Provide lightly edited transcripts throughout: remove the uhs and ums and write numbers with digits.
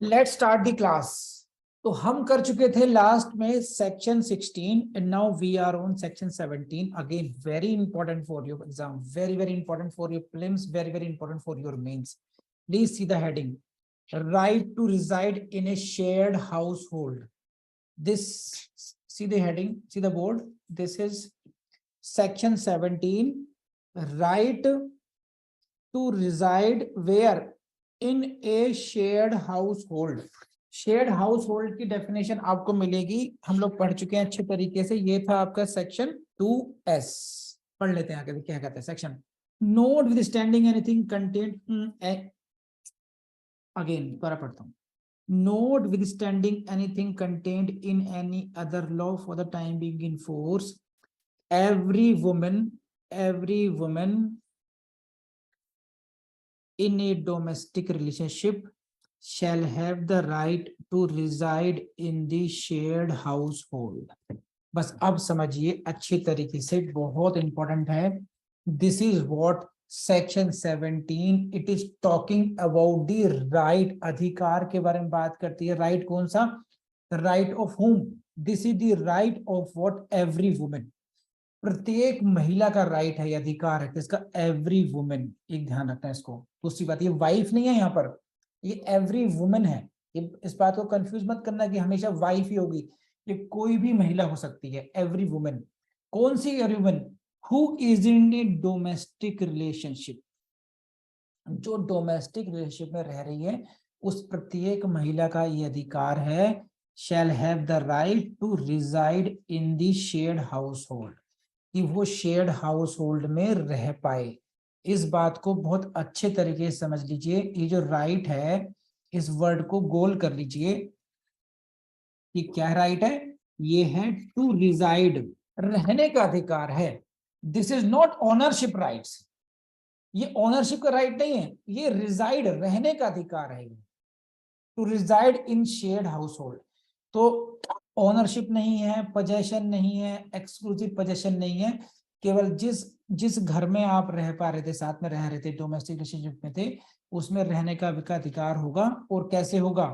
Let's start the class. तो हम कर चुके थे लास्ट में section 16 and now we are on section 17। Again very important for your exam, very important for your prelims, very important for your mains. Please see the heading, right to reside in a shared household. This, see the heading, see the board, this is section 17, right to reside where, in a shared household। Shared household की definition आपको मिलेगी, हम लोग पढ़ चुके हैं अच्छे तरीके से। ये था आपका सेक्शन 2S। पढ़ लेते हैं आगे क्या कहते हैं section. Note with standing anything content, again दोबारा पढ़ता हूँ। Notwithstanding anything contained in any other law for the time being in force, every woman in a domestic relationship shall have the right to reside in the shared household। बस अब समझिए अच्छी तरीके से, बहुत इंपॉर्टेंट है। This is what section 17 it is talking about the right, अधिकार के बारे में बात करती है। राइट कौन सा? Right of home? This is the right of what? Every women. प्रत्येक महिला का राइट है, अधिकार है किसका? Every women. एक ध्यान रखना है इसको। दूसरी बात, ये वाइफ नहीं है यहाँ पर, ये एवरी वुमेन है। ये इस बात को कंफ्यूज मत करना कि हमेशा वाइफ ही होगी, ये कोई भी महिला हो सकती है। Every women. कौन सी every women? Who is in a domestic relationship, जो डोमेस्टिक रिलेशनशिप में रह रही है, उस प्रत्येक महिला का ये अधिकार है, shall have the right to reside in the shared household, कि वो शेयर्ड हाउस होल्ड में रह पाए। इस बात को बहुत अच्छे तरीके से समझ लीजिए। ये जो राइट है, इस वर्ड को गोल कर लीजिए कि क्या राइट है? ये है टू रिसाइड, रहने का अधिकार है। This is not ownership rights, ये ओनरशिप का राइट नहीं है, ये रिसाइड, रहने का अधिकार है। To reside in shared household, तो ओनरशिप नहीं है, पोजेशन नहीं है, एक्सक्लूसिव पोजेशन नहीं है। केवल जिस जिस घर में आप रह पा रहे थे, साथ में रह रहे थे, डोमेस्टिक रिलेशनशिप में थे, उसमें रहने का अधिकार होगा। और कैसे होगा?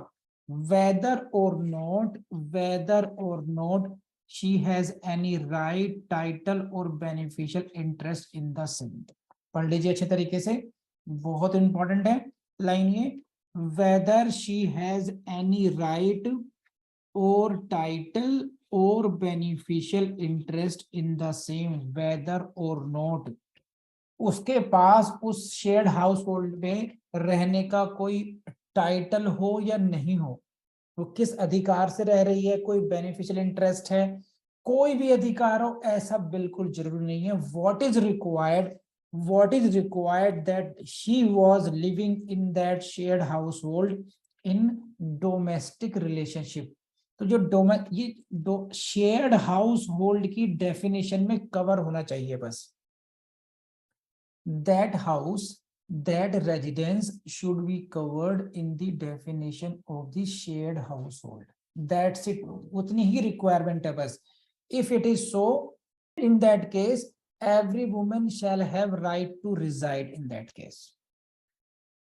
Whether or not she has any right, title or beneficial interest in the same. पढ़ लीजिए अच्छे तरीके से, बहुत इंपॉर्टेंट है लाइन ये। Whether she has any right or title or beneficial interest in the same, whether or not, उसके पास उस शेयर्ड हाउस होल्ड में रहने का कोई टाइटल हो या नहीं हो, वो किस अधिकार से रह रही है, कोई बेनिफिशियल इंटरेस्ट है, कोई भी अधिकार हो, ऐसा बिल्कुल जरूरी नहीं है। What is required that she was living in that shared household in domestic relationship. तो जो ये शेयर्ड हाउस होल्ड की डेफिनेशन में कवर होना चाहिए बस। That house, that residence should be covered in the definition of the shared household. That's it, उतनी ही रिक्वायरमेंट है बस। If it is so, in that case every women shall have right to reside in that case.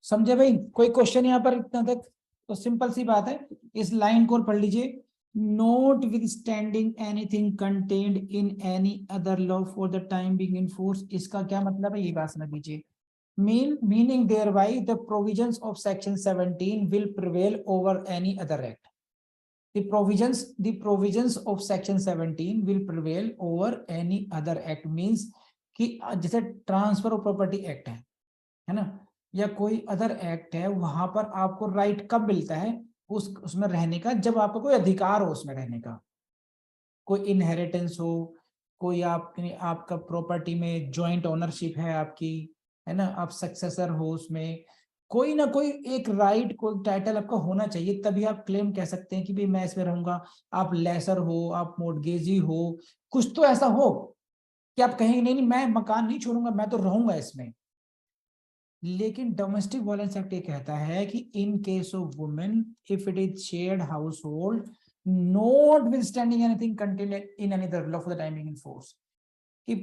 समझे भाई? कोई question यहाँ पर इतना तक? तो सिंपल सी बात है, इस लाइन को पढ़ लीजिए। Notwithstanding anything contained in any other law for the time being in force, इसका क्या मतलब है ये बात समझ लीजिए। Meaning thereby the provisions of section 17 will prevail over any other act। The provisions of section 17 will prevail over any other act means कि जैसे ट्रांसफर ऑफ प्रॉपर्टी एक्ट है ना, या कोई अदर एक्ट है, वहां पर आपको राइट कब मिलता है? उसमें रहने का, जब आपको कोई अधिकार हो उसमें रहने का, कोई इनहेरिटेंस हो, कोई आपका प्रॉपर्टी में जॉइंट ओनरशिप है आपकी, है ना, आप सक्सेसर हो, उसमें कोई ना कोई एक राइट, कोई टाइटल आपका होना चाहिए, तभी आप क्लेम कह सकते हैं कि भाई मैं इसमें रहूंगा। आप लेसर हो, आप मोर्टगेजी हो, कुछ तो ऐसा हो कि आप कहेंगे नहीं मैं मकान नहीं छोड़ूंगा, मैं तो रहूंगा इसमें। लेकिन डोमेस्टिक वायलेंस एक्ट ये कहता है कि in case of women, if it is shared house hold, notwithstanding anything contained in any other law for the time being in force, कि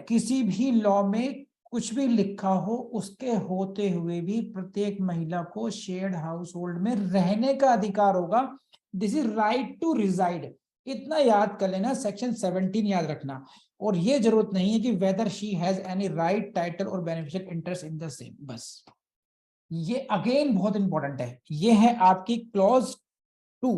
किसी भी लॉ में कुछ भी लिखा हो उसके होते हुए भी प्रत्येक महिला को शेयर्ड हाउस होल्ड में रहने का अधिकार होगा। This is right to reside. इतना याद कर लेना, सेक्शन 17 याद रखना। और ये जरूरत नहीं है कि whether she has any right, title or beneficial interest in the same. बस ये अगेन बहुत इंपॉर्टेंट है। ये है आपकी clause 2।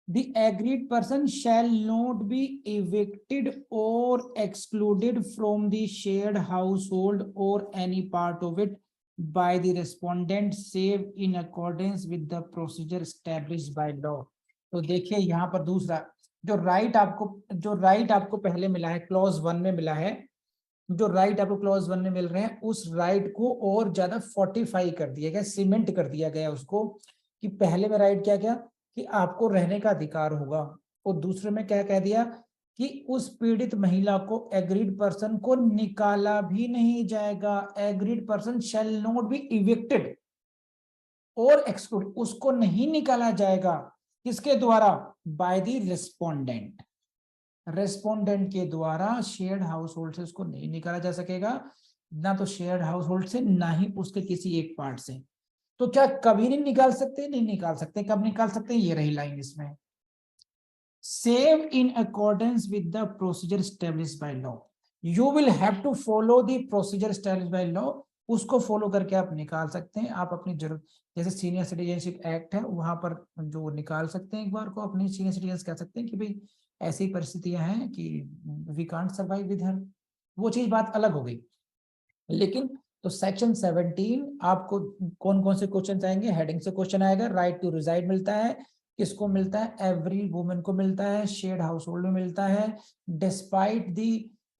The agreed person shall not be evicted or excluded from the shared household or any part of it by the respondent save in accordance with the procedure established by law। तो देखिए यहाँ पर दूसरा जो right आपको पहले मिला है, क्लॉज 1 में मिला है, जो राइट आपको क्लॉज 1 में मिल रहे हैं, उस राइट को और ज्यादा फोर्टिफाई कर दिया गया, सीमेंट कर दिया गया उसको। कि पहले में राइट क्या क्या कि आपको रहने का अधिकार होगा, और दूसरे में क्या कह दिया कि उस पीड़ित महिला को, एग्रीड पर्सन को निकाला भी नहीं जाएगा। Agreed person shall not be evicted और एक्सक्लूड, उसको नहीं निकाला जाएगा। किसके द्वारा? By the respondent. रेस्पोंडेंट के द्वारा शेयर्ड हाउस होल्ड से उसको नहीं निकाला जा सकेगा, ना तो शेयर्ड हाउस होल्ड से, ना ही उसके किसी एक पार्ट से। तो क्या कभी नहीं निकाल सकते? नहीं निकाल सकते। कब निकाल सकते हैं? ये रही लाइन इसमें, save in accordance with the procedure established by law. You will have to follow the procedure established by law. उसको फॉलो करके आप निकाल सकते हैं। आप अपनी जरूरत, जैसे सीनियर सिटीजनशिप एक्ट है, वहां पर जो निकाल सकते हैं एक बार को अपनी सीनियर सिटीजन, कह सकते हैं कि भाई ऐसी परिस्थितियां हैं कि we can't survive with her, वो चीज बात अलग हो गई। लेकिन तो सेक्शन 17 आपको कौन कौन से क्वेश्चन आएंगे? हेडिंग से क्वेश्चन आएगा। राइट टू रिजाइड मिलता है, किसको मिलता है? एवरी वुमेन को मिलता है। शेयर्ड हाउस होल्ड में मिलता है। Despite the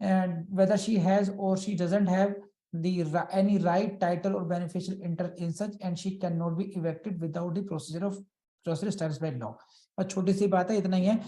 whether she has or she doesn't have any right, title or beneficial interest in such, and she cannot be evicted without the procedure established by law। और छोटी सी बात है, इतना ही है